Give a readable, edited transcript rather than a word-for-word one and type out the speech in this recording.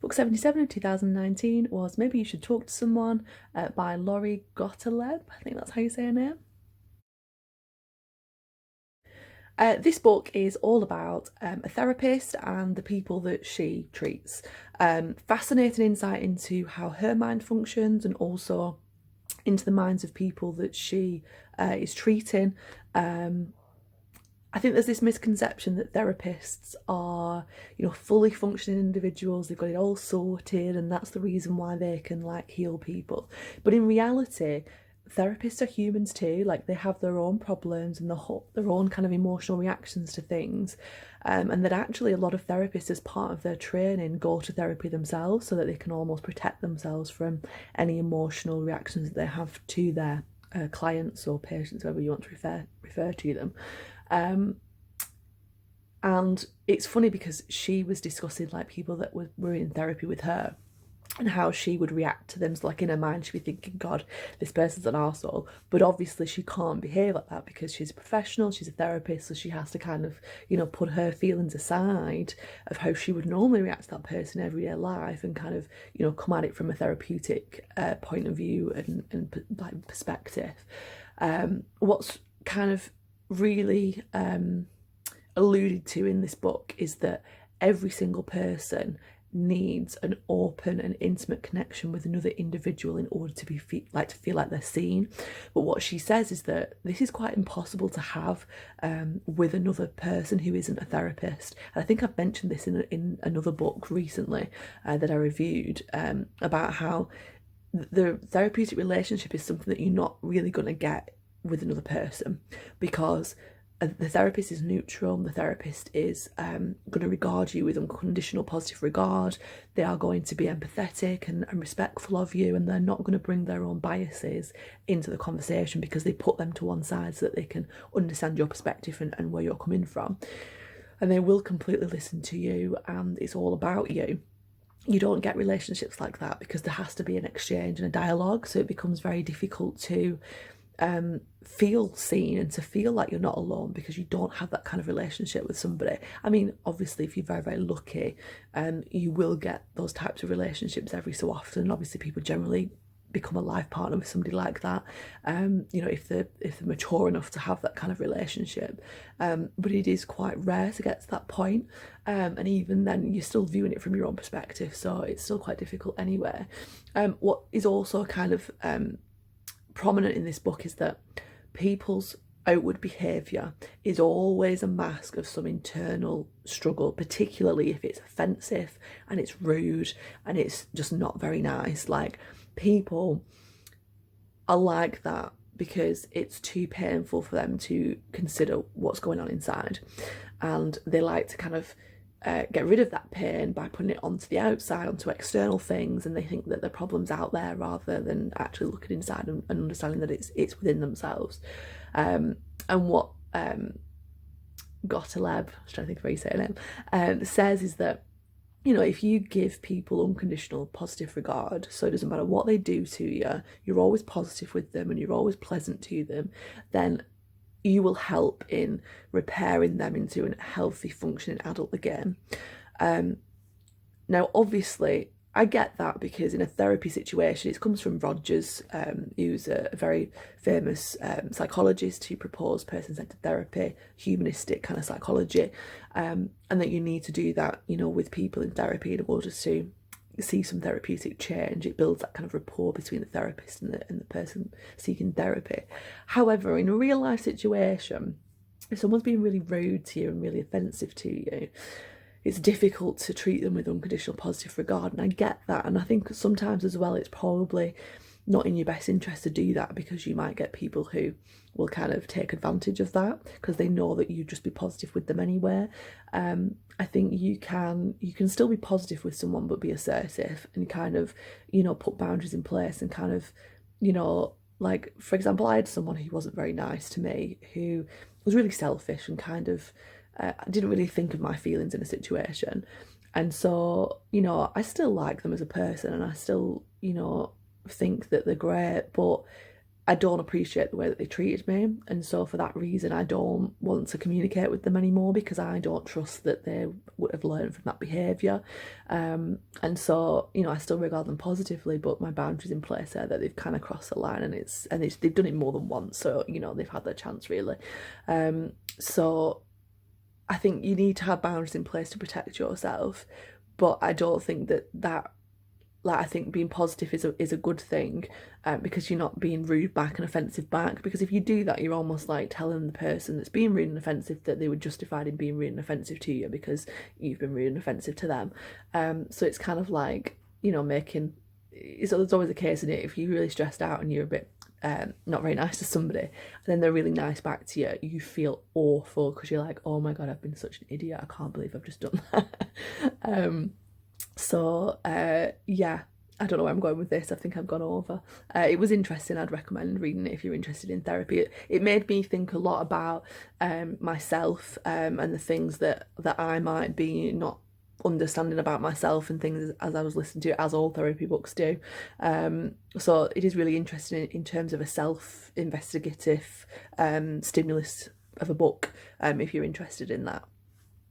Book 77 of 2019 was Maybe You Should Talk to Someone by Laurie Gottlieb. I think that's how you say her name. This book is all about a therapist and the people that she treats. Fascinating insight into how her mind functions and also into the minds of people that she is treating. I think there's this misconception that therapists are, fully functioning individuals. They've got it all sorted, and that's the reason why they can like heal people. But in reality, therapists are humans too. Like they have their own problems and their own kind of emotional reactions to things. And that actually a lot of therapists, as part of their training, go to therapy themselves so that they can almost protect themselves from any emotional reactions that they have to their clients or patients, whoever you want to refer to them. And it's funny because she was discussing like people that were in therapy with her and how she would react to them. So like in her mind she'd be thinking, God, this person's an arsehole, but obviously she can't behave like that because she's a professional, she's a therapist, so she has to kind of, put her feelings aside of how she would normally react to that person in everyday life and kind of, come at it from a therapeutic point of view and like perspective. What's kind of really alluded to in this book is that every single person needs an open and intimate connection with another individual in order to feel like they're seen. But what she says is that this is quite impossible to have with another person who isn't a therapist. And I think I've mentioned this in another book recently that I reviewed about how the therapeutic relationship is something that you're not really going to get with another person, because the therapist is neutral. The therapist is going to regard you with unconditional positive regard. They are going to be empathetic and respectful of you, and they're not going to bring their own biases into the conversation because they put them to one side so that they can understand your perspective and where you're coming from. And they will completely listen to you, and it's all about you. You don't get relationships like that because there has to be an exchange and a dialogue, so it becomes very difficult to feel seen and to feel like you're not alone because you don't have that kind of relationship with somebody. I mean, obviously if you're very, very lucky, you will get those types of relationships every so often. Obviously people generally become a life partner with somebody like that, if they're mature enough to have that kind of relationship, but it is quite rare to get to that point, and even then you're still viewing it from your own perspective, so it's still quite difficult anyway. What is also kind of prominent in this book is that people's outward behaviour is always a mask of some internal struggle, particularly if it's offensive and it's rude and it's just not very nice. Like, people are like that because it's too painful for them to consider what's going on inside, and they like to kind of get rid of that pain by putting it onto the outside, onto external things, and they think that the problem's out there rather than actually looking inside and understanding that it's within themselves. And what Gottlieb, I was trying to think of how you say it, says is that, if you give people unconditional positive regard, so it doesn't matter what they do to you, you're always positive with them and you're always pleasant to them, then you will help in repairing them into a healthy, functioning adult again. Now, obviously, I get that because in a therapy situation, it comes from Rogers, who's a very famous psychologist who proposed person-centered therapy, humanistic kind of psychology, and that you need to do that, with people in therapy in order to see some therapeutic change. It builds that kind of rapport between the therapist and the person seeking therapy. However, in a real life situation, if someone's being really rude to you and really offensive to you, it's difficult to treat them with unconditional positive regard, and I get that. And I think sometimes as well, it's probably not in your best interest to do that because you might get people who will kind of take advantage of that because they know that you just be positive with them anyway. I think you can still be positive with someone but be assertive and kind of, put boundaries in place and kind of, like, for example, I had someone who wasn't very nice to me, who was really selfish and kind of didn't really think of my feelings in a situation. And so, I still like them as a person and I still, think that they're great, but I don't appreciate the way that they treated me, and so for that reason I don't want to communicate with them anymore, because I don't trust that they would have learned from that behaviour. And so, you know, I still regard them positively, but my boundaries in place there, that they've kind of crossed the line, and they've done it more than once, so, you know, they've had their chance really. So I think you need to have boundaries in place to protect yourself, but I don't think that like, I think being positive is a good thing, because you're not being rude back and offensive back. Because if you do that, you're almost like telling the person that's being rude and offensive that they were justified in being rude and offensive to you because you've been rude and offensive to them. So it's kind of like, you know, there's always a case in it, if you're really stressed out and you're a bit not very nice to somebody, and then they're really nice back to you, you feel awful because you're like, oh my god, I've been such an idiot, I can't believe I've just done that. So yeah, I don't know where I'm going with this. I think I've gone over. It was interesting. I'd recommend reading it if you're interested in therapy. It made me think a lot about myself, and the things that I might be not understanding about myself, and things as I was listening to it, as all therapy books do. So it is really interesting in terms of a self-investigative stimulus of a book, if you're interested in that.